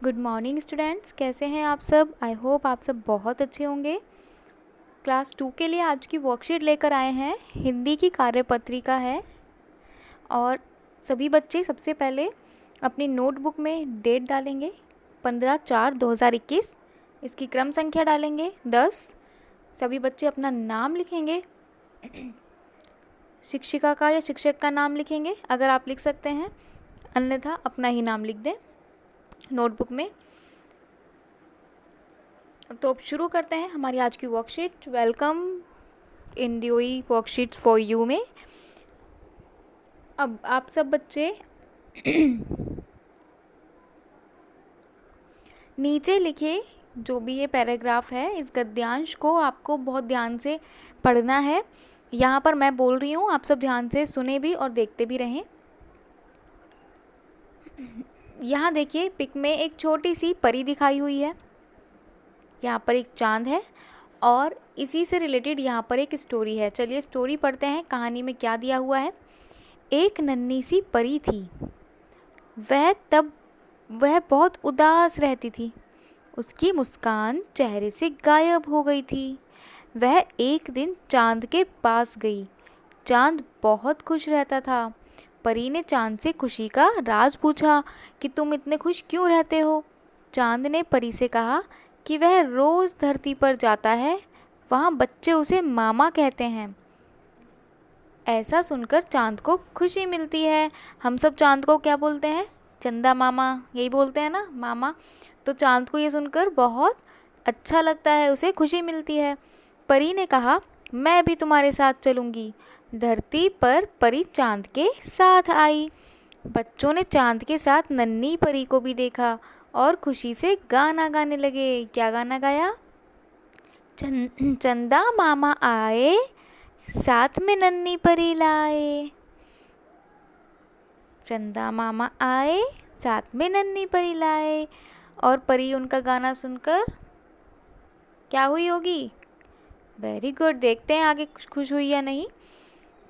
Good morning students, कैसे हैं आप सब। आई होप आप सब बहुत अच्छे होंगे। क्लास 2 के लिए आज की वर्कशीट लेकर आए हैं। हिंदी की कार्यपत्रिका है और सभी बच्चे सबसे पहले अपनी नोटबुक में डेट डालेंगे 15/4/2021। इसकी क्रम संख्या डालेंगे 10। सभी बच्चे अपना नाम लिखेंगे, शिक्षिका का या शिक्षक का नाम लिखेंगे अगर आप लिख सकते हैं, अन्यथा अपना ही नाम लिख दें नोटबुक में। तो अब शुरू करते हैं हमारी आज की worksheet. Welcome in Dewey worksheet for you में। अब आप सब बच्चे नीचे लिखे जो भी ये पैराग्राफ है, इस गद्यांश को आपको बहुत ध्यान से पढ़ना है। यहाँ पर मैं बोल रही हूँ, आप सब ध्यान से सुने भी और देखते भी रहें। यहाँ देखिए पिक में एक छोटी सी परी दिखाई हुई है। यहाँ पर एक चांद है और इसी से रिलेटेड यहाँ पर एक स्टोरी है। चलिए स्टोरी पढ़ते हैं, कहानी में क्या दिया हुआ है। एक नन्ही सी परी थी। वह बहुत उदास रहती थी। उसकी मुस्कान चेहरे से गायब हो गई थी। वह एक दिन चांद के पास गई। चांद बहुत खुश रहता था। परी ने चांद से खुशी का राज पूछा कि तुम इतने खुश क्यों रहते हो। चांद ने परी से कहा कि वह रोज़ धरती पर जाता है, वहाँ बच्चे उसे मामा कहते हैं। ऐसा सुनकर चांद को खुशी मिलती है। हम सब चांद को क्या बोलते हैं? चंदा मामा, यही बोलते हैं ना, मामा। तो चांद को ये सुनकर बहुत अच्छा लगता है, उसे खुशी मिलती है। परी ने कहा मैं भी तुम्हारे साथ चलूँगी। धरती पर परी चांद के साथ आई। बच्चों ने चांद के साथ नन्ही परी को भी देखा और खुशी से गाना गाने लगे। क्या गाना गाया? चंदा मामा आए, साथ में नन्ही परी लाए। चंदा मामा आए, साथ में नन्ही परी लाए। और परी उनका गाना सुनकर क्या हुई होगी? Very good. देखते हैं आगे खुश हुई या नहीं।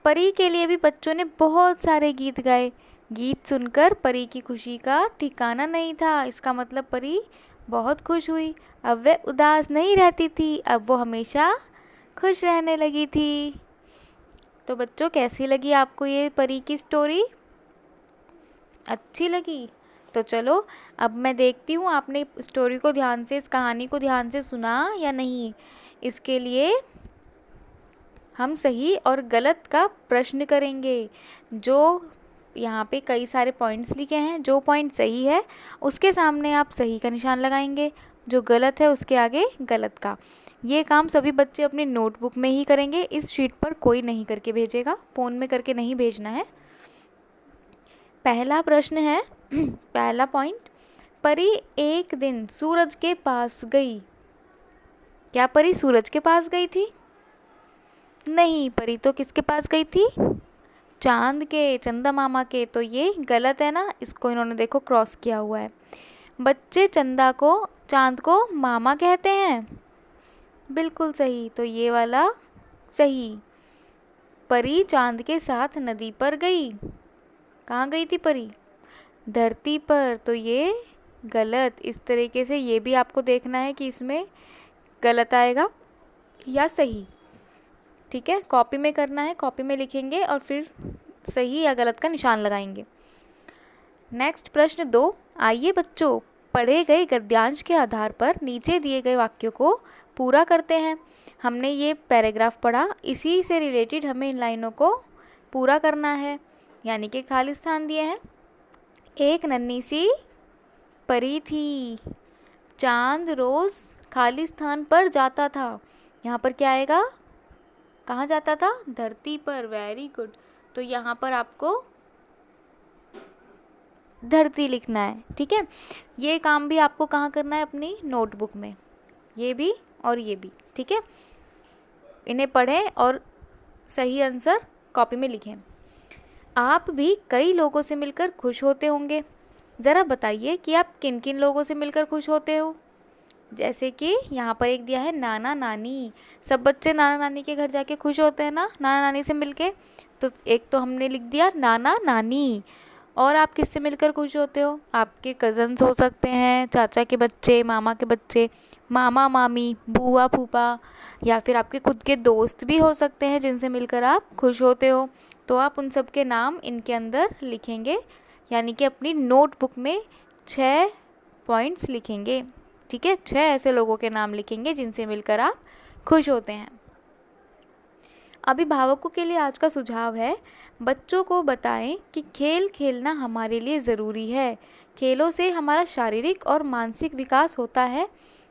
परी के लिए भी बच्चों ने बहुत सारे गीत गाए। गीत सुनकर परी की खुशी का ठिकाना नहीं था। इसका मतलब परी बहुत खुश हुई। अब वह उदास नहीं रहती थी, अब वो हमेशा खुश रहने लगी थी। तो बच्चों कैसी लगी आपको ये परी की स्टोरी? अच्छी लगी? तो चलो अब मैं देखती हूँ आपने स्टोरी को ध्यान से, इस कहानी को ध्यान से सुना या नहीं। इसके लिए हम सही और गलत का प्रश्न करेंगे। जो यहाँ पे कई सारे पॉइंट्स लिखे हैं, जो पॉइंट सही है उसके सामने आप सही का निशान लगाएंगे, जो गलत है उसके आगे गलत का। ये काम सभी बच्चे अपनी नोटबुक में ही करेंगे, इस शीट पर कोई नहीं करके भेजेगा, फ़ोन में करके नहीं भेजना है। पहला प्रश्न है, पहला पॉइंट, परी एक दिन सूरज के पास गई। क्या परी सूरज के पास गई थी? नहीं, परी तो किसके पास गई थी? चांद के, चंदा मामा के। तो ये गलत है ना, इसको इन्होंने देखो क्रॉस किया हुआ है। बच्चे चांद को मामा कहते हैं, बिल्कुल सही। तो ये वाला सही। परी चांद के साथ नदी पर गई। कहाँ गई थी परी? धरती पर। तो ये गलत। इस तरीके से ये भी आपको देखना है कि इसमें गलत आएगा या सही। ठीक है, कॉपी में करना है, कॉपी में लिखेंगे और फिर सही या गलत का निशान लगाएंगे। नेक्स्ट प्रश्न 2। आइए बच्चों, पढ़े गए गद्यांश के आधार पर नीचे दिए गए वाक्यों को पूरा करते हैं। हमने ये पैराग्राफ पढ़ा, इसी से रिलेटेड हमें इन लाइनों को पूरा करना है, यानी कि खाली स्थान दिए हैं। एक नन्ही सी परी थी। चांद रोज़ खाली स्थान पर जाता था। यहाँ पर क्या आएगा? कहाँ जाता था? धरती पर। Very good. तो यहाँ पर आपको धरती लिखना है। ठीक है, ये काम भी आपको कहाँ करना है? अपनी नोटबुक में, ये भी और ये भी। ठीक है, इन्हें पढ़ें और सही आंसर कॉपी में लिखें। आप भी कई लोगों से मिलकर खुश होते होंगे। ज़रा बताइए कि आप किन किन लोगों से मिलकर खुश होते हो। जैसे कि यहाँ पर एक दिया है नाना नानी। सब बच्चे नाना नानी के घर जाके खुश होते हैं ना, नाना नानी से मिलके। तो एक तो हमने लिख दिया नाना नानी, और आप किससे मिलकर खुश होते हो? आपके कज़न्स हो सकते हैं, चाचा के बच्चे, मामा के बच्चे, मामा मामी, बुआ फूफा, या फिर आपके खुद के दोस्त भी हो सकते हैं जिनसे मिलकर आप खुश होते हो। तो आप उन सब के नाम इनके अंदर लिखेंगे, यानी कि अपनी नोटबुक में 6 पॉइंट्स लिखेंगे। ठीक है, 6 ऐसे लोगों के नाम लिखेंगे जिनसे मिलकर आप खुश होते हैं। अभिभावकों के लिए आज का सुझाव है, बच्चों को बताएं कि खेल खेलना हमारे लिए ज़रूरी है। खेलों से हमारा शारीरिक और मानसिक विकास होता है।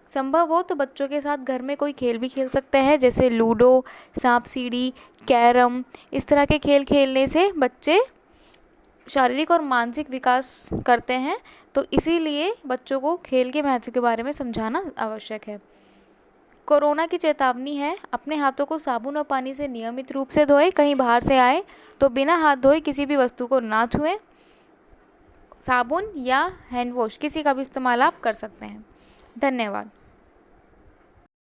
संभव हो तो बच्चों के साथ घर में कोई खेल भी खेल सकते हैं, जैसे लूडो, सांप सीढ़ी, कैरम। इस तरह के खेल खेलने से बच्चे शारीरिक और मानसिक विकास करते हैं, तो इसीलिए बच्चों को खेल के महत्व के बारे में समझाना आवश्यक है। कोरोना की चेतावनी है, अपने हाथों को साबुन और पानी से नियमित रूप से धोएं। कहीं बाहर से आए तो बिना हाथ धोए किसी भी वस्तु को ना छुएं। साबुन या हैंड वॉश किसी का भी इस्तेमाल आप कर सकते हैं। धन्यवाद।